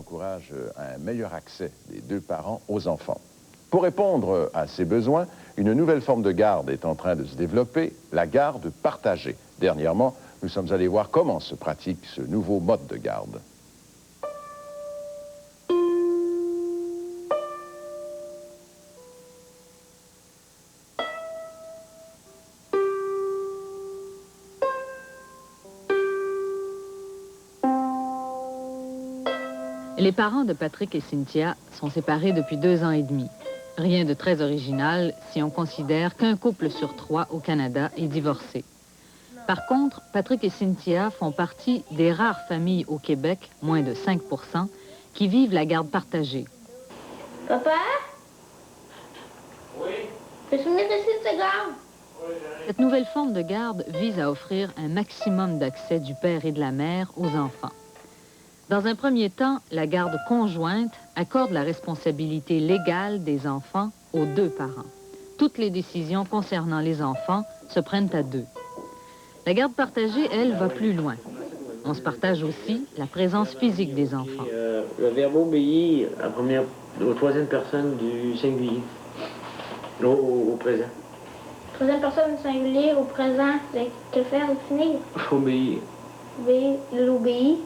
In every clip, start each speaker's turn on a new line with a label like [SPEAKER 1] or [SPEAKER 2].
[SPEAKER 1] encourage un meilleur accès des deux parents aux enfants. Pour répondre à ces besoins, une nouvelle forme de garde est en train de se développer, la garde partagée. Dernièrement, nous sommes allés voir comment se pratique ce nouveau mode de garde.
[SPEAKER 2] Les parents de Patrick et Cynthia sont séparés depuis 2 ans et demi. Rien de très original si on considère qu'un couple sur 3 au Canada est divorcé. Par contre, Patrick et Cynthia font partie des rares familles au Québec, moins de 5 %, qui vivent la garde partagée.
[SPEAKER 3] Papa?
[SPEAKER 4] Oui?
[SPEAKER 3] Peux-tu venir ici de te garde?
[SPEAKER 2] Cette nouvelle forme de garde vise à offrir un maximum d'accès du père et de la mère aux enfants. Dans un premier temps, la garde conjointe accorde la responsabilité légale des enfants aux 2 parents. Toutes les décisions concernant les enfants se prennent à 2. La garde partagée, elle, va plus loin. On se partage aussi la présence physique des enfants.
[SPEAKER 4] Le verbe obéir aux 3e personne du singulier, au présent.
[SPEAKER 3] 3e personne singulière au présent, c'est que faire ou finir?
[SPEAKER 4] Obéir.
[SPEAKER 3] L'obéir.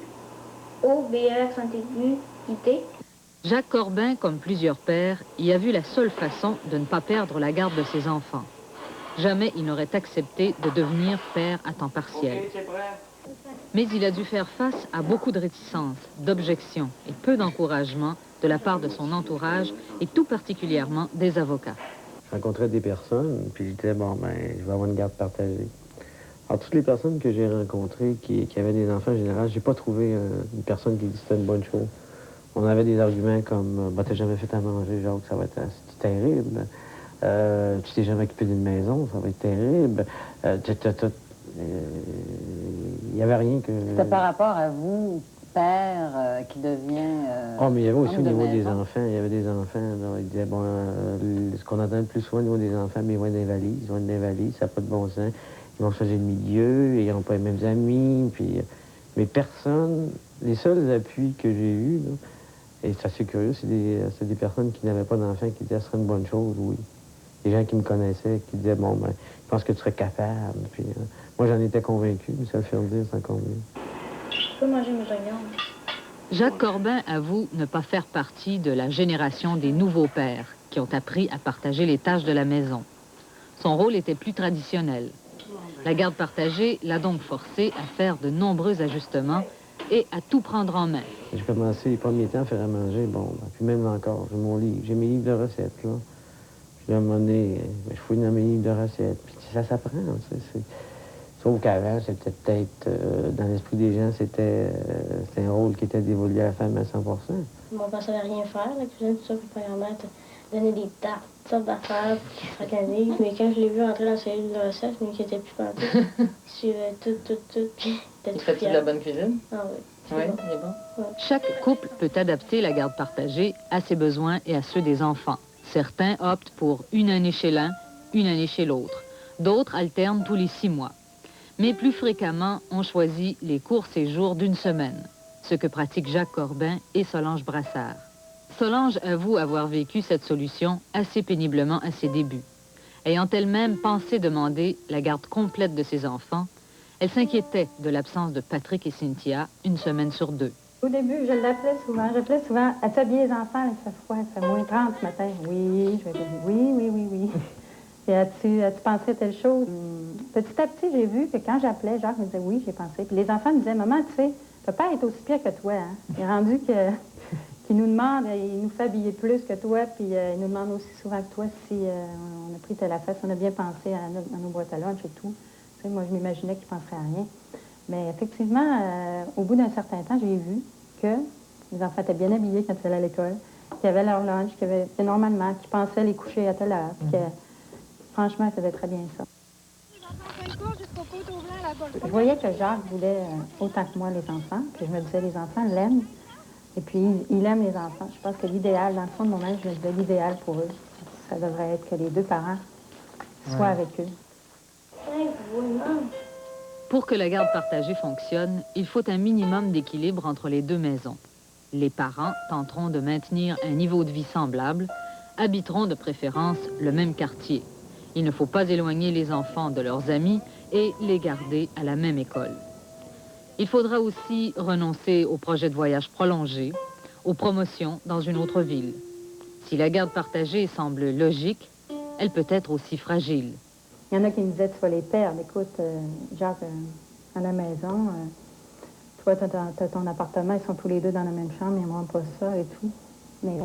[SPEAKER 3] O-B-E, accent aigu, I-T.
[SPEAKER 2] Jacques Corbin, comme plusieurs pères, y a vu la seule façon de ne pas perdre la garde de ses enfants. Jamais il n'aurait accepté de devenir père à temps partiel. Mais il a dû faire face à beaucoup de réticences, d'objections et peu d'encouragement de la part de son entourage et tout particulièrement des avocats.
[SPEAKER 4] Je rencontrais des personnes, puis je disais, bon, ben, je vais avoir une garde partagée. Alors, toutes les personnes que j'ai rencontrées qui avaient des enfants en général, j'ai pas trouvé une personne qui disait une bonne chose. On avait des arguments comme, bah, t'as jamais fait à manger, genre, ça va être terrible. Tu t'es jamais occupé d'une maison, ça va être terrible. Il n'y avait rien que...
[SPEAKER 5] C'était par rapport à vous, père, qui devient...
[SPEAKER 4] Oh, mais il y avait aussi au niveau des
[SPEAKER 5] maison.
[SPEAKER 4] enfants. Il y avait des enfants, là, ils disaient, bon, ce qu'on entend le plus souvent au niveau des enfants, mais ils vont être invalides, ça n'a pas de bon sens. Ils vont changer de milieu, ils n'ont pas les mêmes amis, puis... Mais personne, les seuls appuis que j'ai eus, là, et c'est assez curieux, c'est des personnes qui n'avaient pas d'enfants qui disaient, ce serait une bonne chose, oui. Des gens qui me connaissaient, qui disaient, bon, ben, je pense que tu serais capable, puis... moi, j'en étais convaincu, mais ça le fait dire, c'est encore mieux.
[SPEAKER 3] Je peux manger mes oignons.
[SPEAKER 2] Jacques Corbin avoue ne pas faire partie de la génération des nouveaux pères qui ont appris à partager les tâches de la maison. Son rôle était plus traditionnel. La garde partagée l'a donc forcé à faire de nombreux ajustements et à tout prendre en main.
[SPEAKER 4] J'ai commencé les premiers temps à faire à manger, bon, puis même encore, j'ai mon livre, j'ai mes livres de recettes, là. Puis à un moment donné, je fouille dans mes livres de recettes, puis ça s'apprend, Sauf qu'avant, c'était peut-être, dans l'esprit des gens, c'était un rôle qui était dévolu à la femme à 100 %.
[SPEAKER 3] Mon père savait rien faire, la cuisine, tout ça, puis premièrement, donner des tartes, toutes sortes d'affaires pour qu'il se organise. Mais quand je l'ai vu entrer dans ses livres de recettes, je m'inquiétais plus partout. Je suivais tout, puis t'es tout
[SPEAKER 5] Fais-tu de la bonne cuisine?
[SPEAKER 3] Ah oui.
[SPEAKER 5] Oui,
[SPEAKER 3] Bon.
[SPEAKER 5] il est bon.
[SPEAKER 3] Ouais.
[SPEAKER 2] Chaque couple peut adapter la garde partagée à ses besoins et à ceux des enfants. Certains optent pour une année chez l'un, une année chez l'autre. D'autres alternent tous les 6 mois. Mais plus fréquemment, on choisit les courts séjours d'1 semaine, ce que pratiquent Jacques Corbin et Solange Brassard. Solange avoue avoir vécu cette solution assez péniblement à ses débuts. Ayant elle-même pensé demander la garde complète de ses enfants, elle s'inquiétait de l'absence de Patrick et Cynthia 1 semaine sur 2.
[SPEAKER 6] Au début, je l'appelais souvent. J'appelais souvent. As-tu habillé les enfants? Il fait froid, il fait moins 30 ce matin. Oui, je vais dire oui. Et as-tu pensé à telle chose? Petit à petit, j'ai vu que quand j'appelais, Jacques me disait oui, j'ai pensé. Puis les enfants me disaient, maman, tu sais, papa est aussi pire que toi. Hein? Il est rendu qu'il nous demande, il nous fait habiller plus que toi, puis il nous demande aussi souvent que toi si on a pris telle affaire, si on a bien pensé à nos boîtes à lunch et tout. Tu sais, moi, je m'imaginais qu'il ne penserait à rien. Mais effectivement, au bout d'un certain temps, j'ai vu que les enfants étaient bien habillés quand ils allaient à l'école, qu'ils avaient leur lunch, qu'ils avaient normalement, qu'ils pensaient les coucher à telle heure, puis que, franchement, ils faisaient très bien ça. Je voyais que Jacques voulait autant que moi les enfants, puis je me disais, les enfants l'aiment, et puis il aime les enfants. Je pense que l'idéal, dans le fond de mon âge, je me disais, l'idéal pour eux, ça devrait être que les 2 parents soient avec eux.
[SPEAKER 2] Pour que la garde partagée fonctionne, il faut un minimum d'équilibre entre les 2 maisons. Les parents tenteront de maintenir un niveau de vie semblable, habiteront de préférence le même quartier. Il ne faut pas éloigner les enfants de leurs amis et les garder à la même école. Il faudra aussi renoncer aux projets de voyage prolongés, aux promotions dans une autre ville. Si la garde partagée semble logique, elle peut être aussi fragile.
[SPEAKER 6] Il y en a qui me disaient, tu vas les perdre. Écoute, Jacques, à la maison, toi, tu as ton appartement, ils sont tous les deux dans la même chambre, ils n'aimeront pas ça et tout. Mais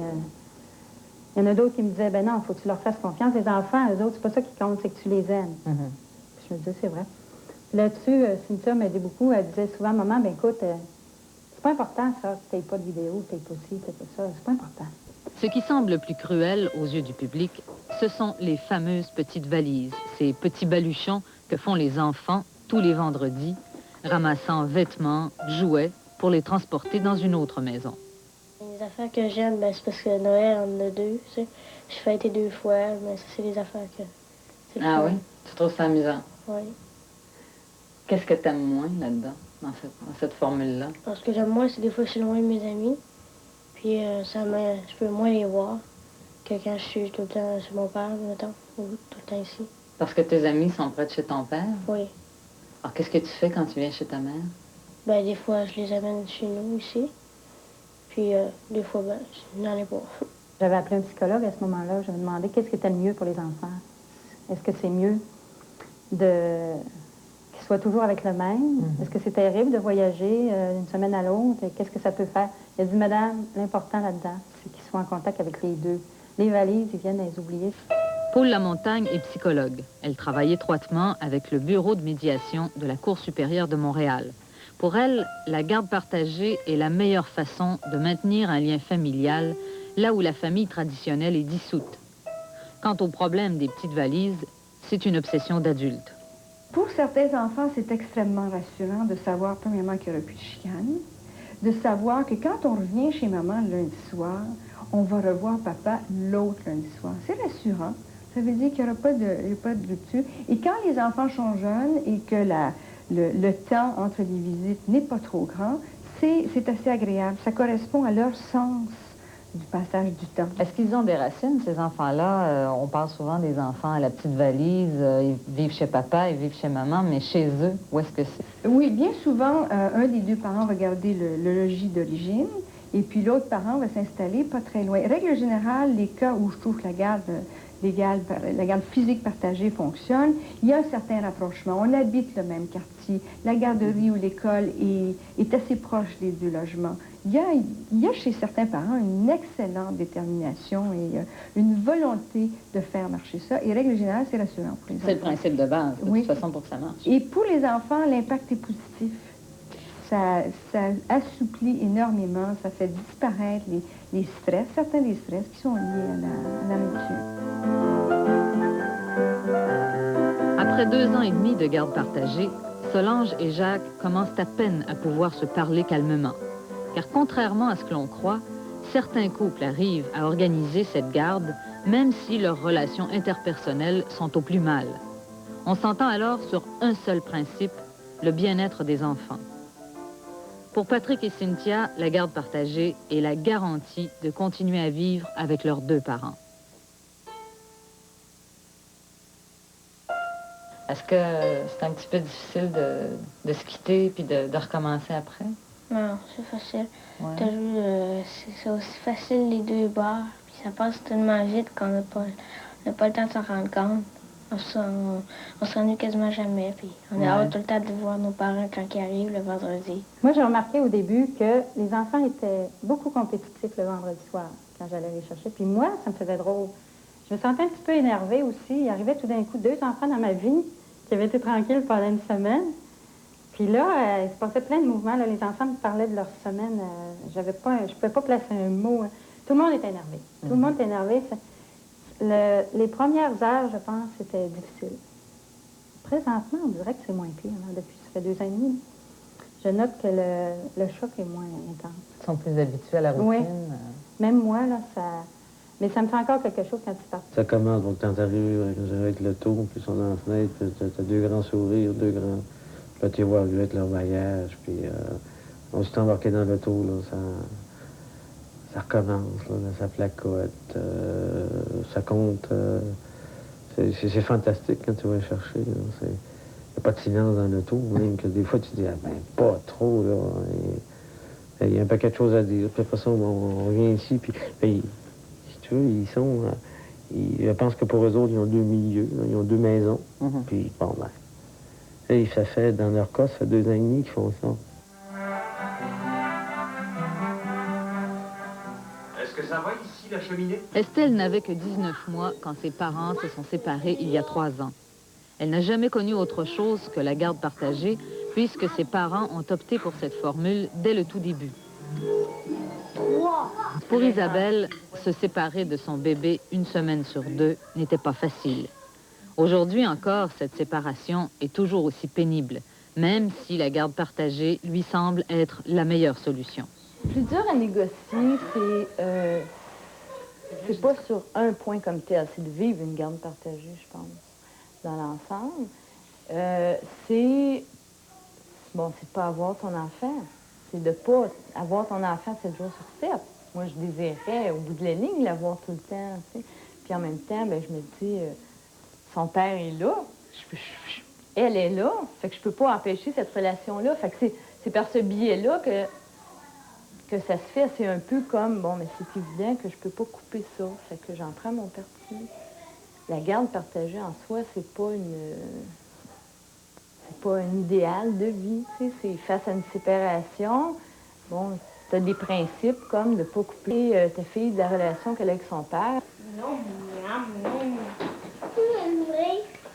[SPEAKER 6] il y en a d'autres qui me disaient, ben non, il faut que tu leur fasses confiance. Les enfants, eux autres, c'est pas ça qui compte, c'est que tu les aimes. Puis je me disais, c'est vrai. Là-dessus, Cynthia m'a dit beaucoup, elle disait souvent, maman, ben écoute, c'est pas important ça, que tu n'aies pas de vidéo, que tu n'aies pas ci, que tu pas ça, c'est pas important.
[SPEAKER 2] Ce qui semble le plus cruel aux yeux du public, ce sont les fameuses petites valises, ces petits baluchons que font les enfants tous les vendredis, ramassant vêtements, jouets, pour les transporter dans une autre maison.
[SPEAKER 3] Les affaires que j'aime, ben, c'est parce que Noël, on en a deux, tu sais. Je fêtais 2 fois, mais ça, c'est les affaires que...
[SPEAKER 5] Ah oui? Tu trouves ça amusant?
[SPEAKER 3] Oui.
[SPEAKER 5] Qu'est-ce que tu aimes moins là-dedans, dans cette formule-là?
[SPEAKER 3] Ce que j'aime moins, c'est des fois, je suis loin de mes amis. Puis je peux moins les voir que quand je suis tout le temps chez mon père, mettons, ou tout le temps ici.
[SPEAKER 5] Parce que tes amis sont près de chez ton père?
[SPEAKER 3] Oui.
[SPEAKER 5] Alors, qu'est-ce que tu fais quand tu viens chez ta mère?
[SPEAKER 3] Ben, des fois, je les amène chez nous, ici. Puis, des fois, ben, je n'en ai pas.
[SPEAKER 6] J'avais appelé un psychologue à ce moment-là. Je me demandais qu'est-ce qui était le mieux pour les enfants. Est-ce que c'est mieux qu'ils soient toujours avec le même? Est-ce que c'est terrible de voyager d'une semaine à l'autre? Qu'est-ce que ça peut faire? Il a dit, madame, l'important là-dedans, c'est qu'ils soient en contact avec les deux. Les valises, ils viennent à les oublier.
[SPEAKER 2] Paul Lamontagne est psychologue. Elle travaille étroitement avec le bureau de médiation de la Cour supérieure de Montréal. Pour elle, la garde partagée est la meilleure façon de maintenir un lien familial là où la famille traditionnelle est dissoute. Quant au problème des petites valises, c'est une obsession d'adulte.
[SPEAKER 7] Pour certains enfants, c'est extrêmement rassurant de savoir, premièrement, qu'il n'y aura plus de chicane, de savoir que quand on revient chez maman le lundi soir, on va revoir papa l'autre lundi soir. C'est rassurant. Ça veut dire qu'il n'y aura pas de rupture. Et quand les enfants sont jeunes et que le temps entre les visites n'est pas trop grand, c'est assez agréable. Ça correspond à leur sens du passage du temps.
[SPEAKER 5] Est-ce qu'ils ont des racines, ces enfants-là? On parle souvent des enfants à la petite valise. Ils vivent chez papa, ils vivent chez maman, mais chez eux, où est-ce que c'est?
[SPEAKER 7] Oui, bien souvent, un des deux parents va garder le logis d'origine, et puis l'autre parent va s'installer pas très loin. Règle générale, les cas où je trouve que la garde physique partagée fonctionne, il y a un certain rapprochement. On habite le même quartier. La garderie ou l'école est assez proche des deux logements. Il y a chez certains parents une excellente détermination et une volonté de faire marcher ça. Et règle générale, c'est rassurant pour les enfants.
[SPEAKER 5] C'est le principe de base, de
[SPEAKER 7] Oui.
[SPEAKER 5] toute façon, pour que ça marche.
[SPEAKER 7] Et pour les enfants, l'impact est positif. Ça assouplit énormément, ça fait disparaître les stress, certains des stress qui sont liés à la rupture.
[SPEAKER 2] Après 2 ans et demi de garde partagée, Solange et Jacques commencent à peine à pouvoir se parler calmement. Car contrairement à ce que l'on croit, certains couples arrivent à organiser cette garde, même si leurs relations interpersonnelles sont au plus mal. On s'entend alors sur un seul principe, le bien-être des enfants. Pour Patrick et Cynthia, la garde partagée est la garantie de continuer à vivre avec leurs 2 parents.
[SPEAKER 5] Est-ce que c'est un petit peu difficile de se quitter puis de recommencer après?
[SPEAKER 3] Non, c'est facile.
[SPEAKER 5] Ouais.
[SPEAKER 3] T'as vu, c'est aussi facile les 2 bords, puis ça passe tellement vite qu'on n'a pas le temps de s'en rendre compte. On s'ennuie quasiment jamais, puis on a hâte tout le temps de voir nos parents quand ils arrivent le vendredi.
[SPEAKER 6] Moi, j'ai remarqué au début que les enfants étaient beaucoup compétitifs le vendredi soir, quand j'allais les chercher. Puis moi, ça me faisait drôle. Je me sentais un petit peu énervée aussi. Il arrivait tout d'un coup 2 enfants dans ma vie qui avaient été tranquilles pendant une semaine. Puis là, il se passait plein de mouvements. Là. Les enfants me parlaient de leur semaine. Je ne pouvais pas placer un mot. Tout le monde était énervé. Tout le monde était énervé. Les premières heures, je pense, c'était difficile. Présentement, on dirait que c'est moins pire. Là, depuis, ça fait 2 ans et demi. Je note que le choc est moins intense.
[SPEAKER 5] Ils sont plus habitués à la routine.
[SPEAKER 6] Oui. Même moi, là, ça... Mais ça me fait encore quelque chose quand ils partent.
[SPEAKER 4] Ça commence, donc quand t'arrives avec l'auto, puis ils sont dans la fenêtre, puis t'as 2 grands sourires, 2 grands... Puis là, tu les vois arriver avec leur bagage, puis on s'est embarqué dans l'auto, là, ça recommence là, dans sa placotte, ça compte. C'est fantastique quand tu vas chercher. Il n'y a pas de silence dans l'auto, même que des fois tu dis, ah ben, pas trop, là. Il y a un paquet de choses à dire. Puis après ça, on revient ici, puis ben, si tu veux, ils sont... je pense que pour eux autres, ils ont 2 milieux, là, ils ont 2 maisons. Puis bon, ben... Et ça fait, dans leur cas, ça fait 2 ans et demi qu'ils font ça.
[SPEAKER 8] Est-ce que ça va ici, la cheminée?
[SPEAKER 2] Estelle n'avait que 19 mois quand ses parents se sont séparés il y a 3 ans. Elle n'a jamais connu autre chose que la garde partagée, puisque ses parents ont opté pour cette formule dès le tout début. Pour Isabelle, se séparer de son bébé 1 semaine sur 2 n'était pas facile. Aujourd'hui encore, cette séparation est toujours aussi pénible, même si la garde partagée lui semble être la meilleure solution.
[SPEAKER 9] Le plus dur à négocier, c'est pas sur un point comme tel, c'est de vivre une garde partagée, je pense, dans l'ensemble. C'est pas avoir ton enfant, c'est de pas avoir ton enfant 7 jours sur 7. Moi, je désirais, au bout de la ligne, l'avoir tout le temps, tu sais. Puis en même temps, ben, je me dis, son père est là, elle est là, fait que je peux pas empêcher cette relation-là. Fait que c'est par ce biais-là que ça se fait. C'est un peu comme, bon, mais c'est évident que je peux pas couper ça, fait que j'en prends mon parti. La garde partagée en soi, c'est pas un idéal de vie, tu sais. C'est face à une séparation, bon, t'as des principes comme de pas couper ta fille de la relation qu'elle a avec son père.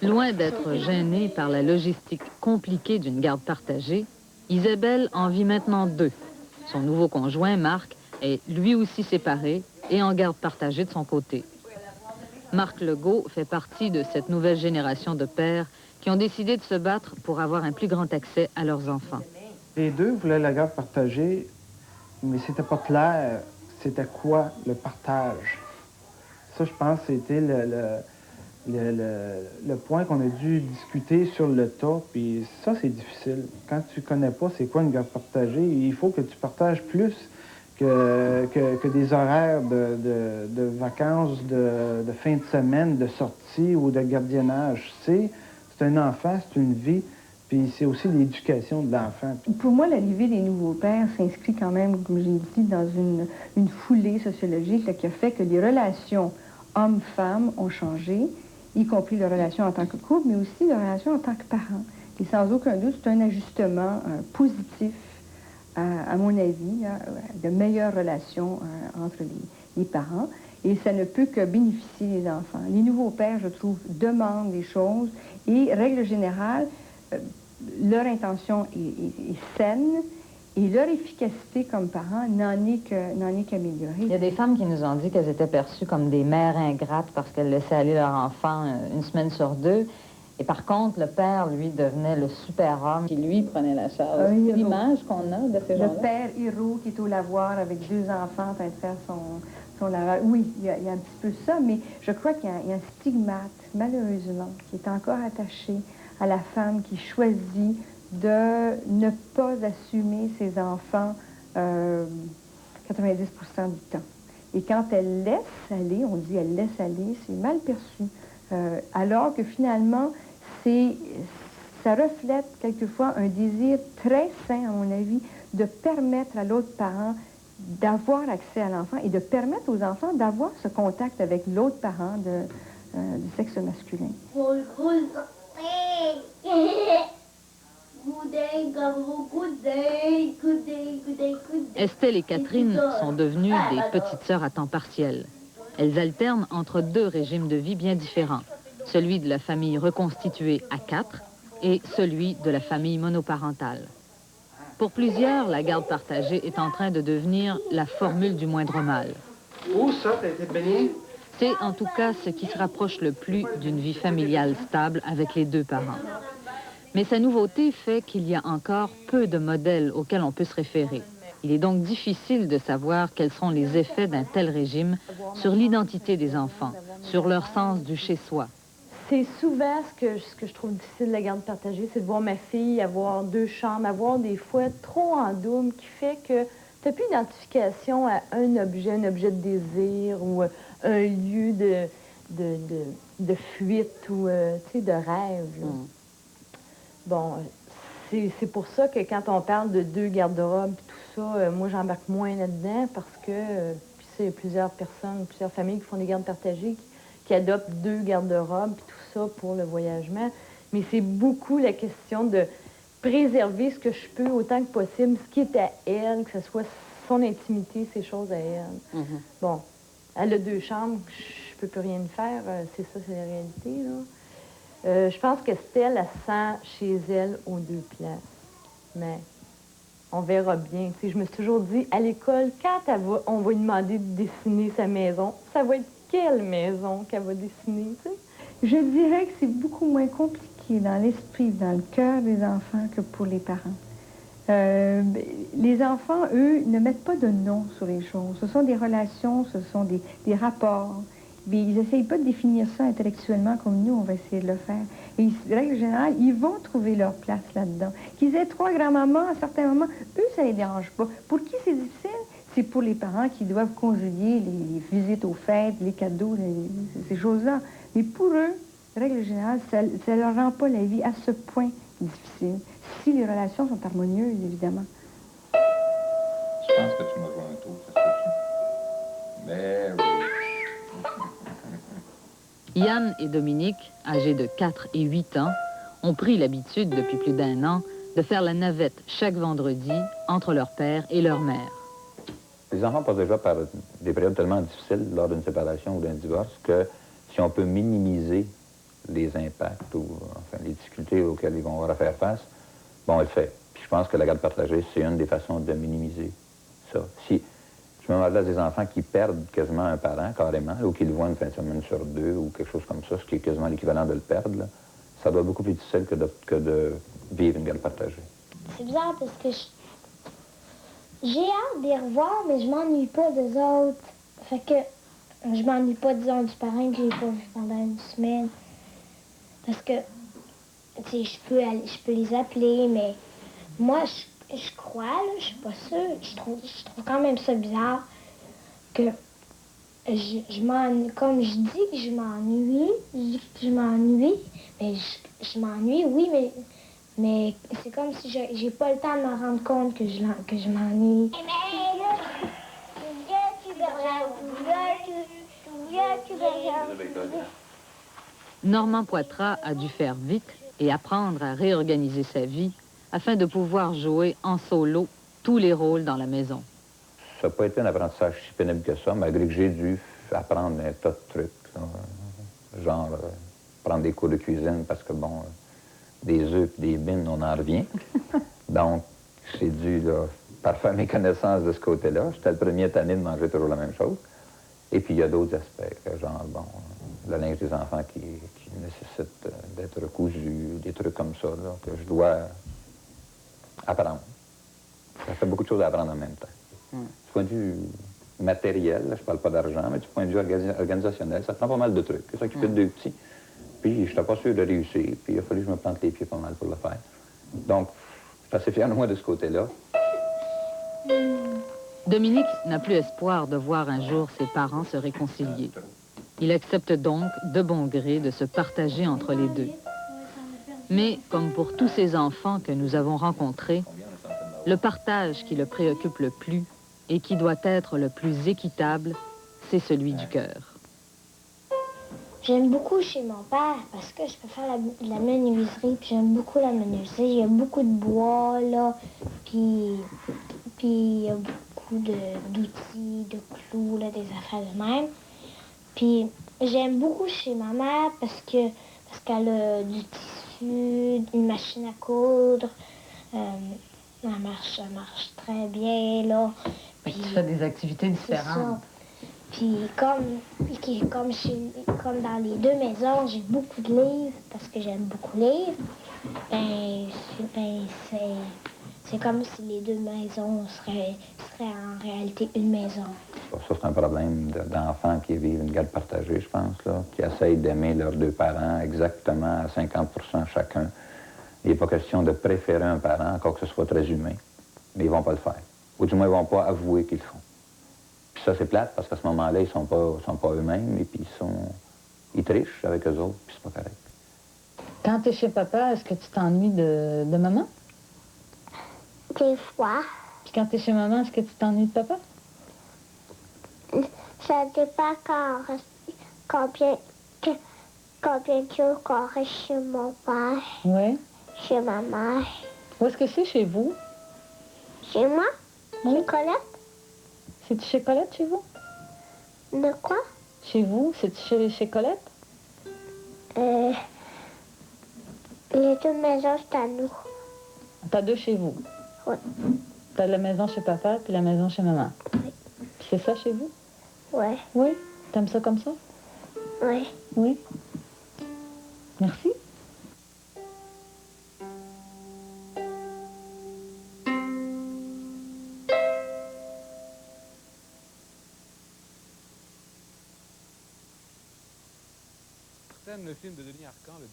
[SPEAKER 2] Loin d'être gênée par la logistique compliquée d'une garde partagée, Isabelle en vit maintenant 2. Son nouveau conjoint, Marc, est lui aussi séparé et en garde partagée de son côté. Marc Legault fait partie de cette nouvelle génération de pères qui ont décidé de se battre pour avoir un plus grand accès à leurs enfants.
[SPEAKER 10] Les 2 voulaient la garde partagée, mais c'était pas clair c'était quoi le partage. Ça, je pense, c'était le point qu'on a dû discuter sur le tas, puis ça, c'est difficile. Quand tu connais pas c'est quoi une garde partagée, il faut que tu partages plus que des horaires de vacances, de fin de semaine, de sortie ou de gardiennage. Tu sais, c'est un enfant, c'est une vie, puis c'est aussi l'éducation de l'enfant.
[SPEAKER 7] Pour moi, l'arrivée des nouveaux pères s'inscrit quand même, comme j'ai dit, dans une foulée sociologique là, qui a fait que les relations hommes-femmes ont changé, y compris les relations en tant que couple, mais aussi les relations en tant que parents. Et sans aucun doute, c'est un ajustement positif, à mon avis, de meilleures relations entre les parents. Et ça ne peut que bénéficier les enfants. Les nouveaux pères, je trouve, demandent des choses et, règle générale, leur intention est saine et leur efficacité comme parents n'en est qu'améliorée.
[SPEAKER 5] Il y a des femmes qui nous ont dit qu'elles étaient perçues comme des mères ingrates parce qu'elles laissaient aller leur enfant 1 semaine sur 2. Et par contre, le père, lui, devenait le super-homme qui, lui, prenait la charge. C'est l'image qu'on a de ces gens-là.
[SPEAKER 7] Le père héros qui est au lavoir avec 2 enfants en train de faire son lavage. Oui, il y a un petit peu ça, mais je crois qu'il y a un stigmate, malheureusement, qui est encore attaché à la femme qui choisit de ne pas assumer ses enfants 90% du temps. Et quand elle laisse aller, on dit elle laisse aller, c'est mal perçu. Alors que finalement, ça reflète quelquefois un désir très sain, à mon avis, de permettre à l'autre parent d'avoir accès à l'enfant et de permettre aux enfants d'avoir ce contact avec l'autre parent du sexe masculin.
[SPEAKER 2] Estelle et Catherine sont devenues des petites sœurs à temps partiel. Elles alternent entre 2 régimes de vie bien différents, celui de la famille reconstituée à 4 et celui de la famille monoparentale. Pour plusieurs, la garde partagée est en train de devenir la formule du moindre mal.
[SPEAKER 10] Où ça, t'as été baigné?
[SPEAKER 2] C'est en tout cas ce qui se rapproche le plus d'une vie familiale stable avec les 2 parents. Mais sa nouveauté fait qu'il y a encore peu de modèles auxquels on peut se référer. Il est donc difficile de savoir quels sont les effets d'un tel régime sur l'identité des enfants, sur leur sens du chez-soi.
[SPEAKER 9] C'est souvent ce que je trouve difficile de la garde partagée, c'est de voir ma fille avoir 2 chambres, avoir des fois trop en double, qui fait que t'as plus d'identification à un objet de désir ou un lieu de fuite ou, tu sais, de rêve. Là. Bon, c'est pour ça que quand on parle de 2 garde-robes et tout ça, moi, j'embarque moins là-dedans parce que, puis c'est plusieurs personnes, plusieurs familles qui font des gardes partagées, qui adoptent 2 garde-robes et tout ça pour le voyagement. Mais c'est beaucoup la question de préserver ce que je peux autant que possible, ce qui est à elle, que ce soit son intimité, ses choses à elle. Bon, elle a 2 chambres, je peux plus rien faire, c'est ça, c'est la réalité, là. Je pense que Stella, elle sent chez elle aux 2 places. Mais on verra bien. T'sais, je me suis toujours dit, à l'école, quand on va lui demander de dessiner sa maison, ça va être quelle maison qu'elle va dessiner, tu sais?
[SPEAKER 7] Je dirais que c'est beaucoup moins compliqué dans l'esprit, dans le cœur des enfants que pour les parents. Les enfants, eux, ne mettent pas de nom sur les choses. Ce sont des relations, ce sont des rapports. Mais ils n'essayent pas de définir ça intellectuellement comme nous, on va essayer de le faire. Et de règle générale, ils vont trouver leur place là-dedans. Qu'ils aient 3 grands-mamans, à certains moments, eux, ça ne les dérange pas. Pour qui c'est difficile? C'est pour les parents qui doivent conjuguer les visites aux fêtes, les cadeaux, ces choses-là. Mais pour eux, de règle générale, ça ne leur rend pas la vie à ce point difficile. Si les relations sont harmonieuses, évidemment.
[SPEAKER 11] Je pense que tu m'as joué un tour, ça se peut-tu? Mary.
[SPEAKER 2] Yann et Dominique, âgés de 4 et 8 ans, ont pris l'habitude depuis plus d'1 an de faire la navette chaque vendredi entre leur père et leur mère.
[SPEAKER 12] Les enfants passent déjà par des périodes tellement difficiles lors d'une séparation ou d'un divorce que si on peut minimiser les impacts ou enfin, les difficultés auxquelles ils vont avoir à faire face, bon, on le fait. Puis je pense que la garde partagée, c'est une des façons de minimiser ça. Si je me demande des enfants qui perdent quasiment un parent, carrément, ou qui le voient une fin de semaine sur 2 ou quelque chose comme ça, ce qui est quasiment l'équivalent de le perdre, là, ça doit être beaucoup plus difficile que de vivre une garde partagée.
[SPEAKER 3] C'est bizarre parce que j'ai hâte d'y revoir, mais je m'ennuie pas des autres. Fait que je m'ennuie pas, disons, du parrain que j'ai pas vu pendant une semaine. Parce que, tu sais, je peux les appeler, mais moi, je crois, là, je suis pas sûre. Je trouve quand même ça bizarre que je m'ennuie. Comme je dis que je m'ennuie, mais je m'ennuie, oui, mais c'est comme si j'ai pas le temps de me rendre compte que je m'ennuie.
[SPEAKER 2] Normand Poitras a dû faire vite et apprendre à réorganiser sa vie afin de pouvoir jouer en solo tous les rôles dans la maison.
[SPEAKER 12] Ça n'a pas été un apprentissage si pénible que ça, malgré que j'ai dû apprendre un tas de trucs. Là, genre, prendre des cours de cuisine parce que, bon, des œufs et des bines, on en revient. Donc, j'ai dû là, parfaire mes connaissances de ce côté-là. J'étais le premier tanné de manger toujours la même chose. Et puis, il y a d'autres aspects, genre, bon, le linge des enfants qui nécessite d'être recousu, des trucs comme ça, là, que je dois apprendre. Ça fait beaucoup de choses à apprendre en même temps. Du point de vue matériel, là, je parle pas d'argent, mais du point de vue organisationnel, ça prend pas mal de trucs. S'occuper de 2 petits. Puis, je n'étais pas sûr de réussir. Puis, il a fallu que je me plante les pieds pas mal pour le faire. Donc, je suis assez fier de moi de ce côté-là.
[SPEAKER 2] Dominique n'a plus espoir de voir un jour ses parents se réconcilier. Il accepte donc de bon gré de se partager entre les 2. Mais, comme pour tous ces enfants que nous avons rencontrés, le partage qui le préoccupe le plus et qui doit être le plus équitable, c'est celui du cœur.
[SPEAKER 3] J'aime beaucoup chez mon père parce que je peux faire la menuiserie, puis j'aime beaucoup la menuiserie. Il y a beaucoup de bois, là, puis il y a beaucoup d'outils, de clous, là, des affaires de même. Puis j'aime beaucoup chez ma mère parce qu'elle a du tissu, une machine à coudre. Elle marche très bien, là.
[SPEAKER 2] Puis tu fais des activités différentes.
[SPEAKER 3] Puis comme dans les 2 maisons, j'ai beaucoup de livres parce que j'aime beaucoup lire. C'est comme si les 2 maisons seraient en réalité une maison.
[SPEAKER 12] Ça, c'est un problème d'enfants qui vivent une garde partagée, je pense, là, qui essayent d'aimer leurs 2 parents exactement à 50% chacun. Il n'est pas question de préférer un parent, encore que ce soit très humain, mais ils ne vont pas le faire. Ou du moins, ils ne vont pas avouer qu'ils le font. Puis ça, c'est plate, parce qu'à ce moment-là, ils ne sont pas eux-mêmes, et puis ils trichent avec eux autres, puis c'est pas correct.
[SPEAKER 2] Quand tu es chez papa, est-ce que tu t'ennuies de maman?
[SPEAKER 13] Des fois.
[SPEAKER 2] Puis quand tu es chez maman, est-ce que tu t'ennuies de papa?
[SPEAKER 13] Ça dépend combien de jours qu'on reste chez mon père,
[SPEAKER 2] Oui.
[SPEAKER 13] chez ma mère.
[SPEAKER 2] Où est-ce que c'est chez vous?
[SPEAKER 13] Chez moi? Chez Colette?
[SPEAKER 2] C'est-tu chez Colette, chez vous?
[SPEAKER 13] De quoi?
[SPEAKER 2] Chez vous? C'est-tu chez Colette?
[SPEAKER 13] Les deux maisons, c'est à nous.
[SPEAKER 2] T'as deux chez vous?
[SPEAKER 13] Oui.
[SPEAKER 2] T'as la maison chez papa, puis la maison chez maman?
[SPEAKER 13] Oui.
[SPEAKER 2] Puis c'est ça chez vous?
[SPEAKER 13] Oui.
[SPEAKER 2] Oui? T'aimes ça comme ça?
[SPEAKER 13] Oui.
[SPEAKER 2] Oui. Merci.
[SPEAKER 14] Le film de Denis Arcand,